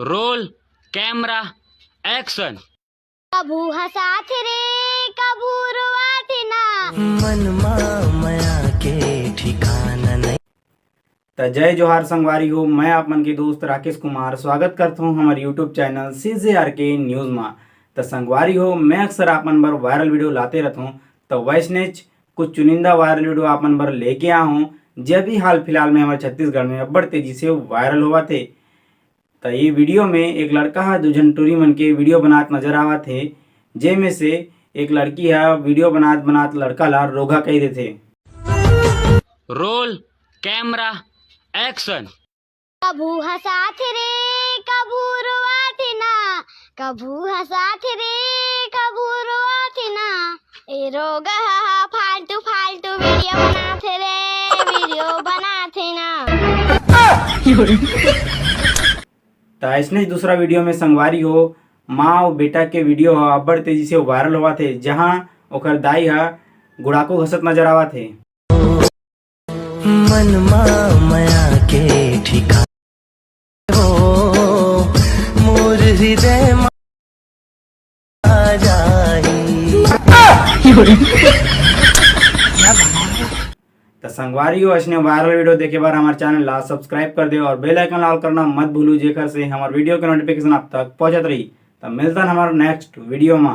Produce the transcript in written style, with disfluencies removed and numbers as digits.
Roll camera action. कभू हसात रे कभू रोवात ना मनमा मया के ठिकाना नहीं। तो जय जोहार संगवारी हो, मैं आप मन के दोस्त राकेश कुमार स्वागत करता हूँ हमारे यूट्यूब चैनल CJRK न्यूज़ में। तो संगवारी हो, मैं अक्सर आप मन बर वायरल वीडियो लाते रहता हूँ। तो वैसने कुछ चुनिंदा वायरल वीडियो आप मन बर लेके आया हूँ, जब भी हाल फिलहाल में हमारे छत्तीसगढ़ में अब्बड़ तेजी से वायरल हुआ थे। तो ये वीडियो में एक लड़का है दो झन टूरी मन के वीडियो बनात नजर आवा थे, जे में से एक लड़की है वीडियो बनात बनात लड़का ला रोगा कह देते। Roll camera action. कभू हसात रे कभू रोवात ना कभू हसात रे कभू रोवात ना ए रोग हा फालतू फालतू वीडियो बनाते रे वीडियो बनाते ना। तो ऐसने दूसरा वीडियो में संगवारी हो, माँ और बेटा के वीडियो हो अब्बड़ तेजी से वायरल हुआ थे, जहाँ ओकर दाई है गुड़ाको घसत नजर आवा थे। मनमा मया के ठिकाना हो मोर हृदय में आ जाही। तो संगवारी हो, ऐसने वायरल वीडियो देखे बार हमारे चैनल ला सब्सक्राइब कर दे और बेल आइकन लाल करना मत भूलू, जेकर से हमारे वीडियो के नोटिफिकेशन आप तक पहुंचत रही। तो मिलता है हमारे नेक्स्ट वीडियो में।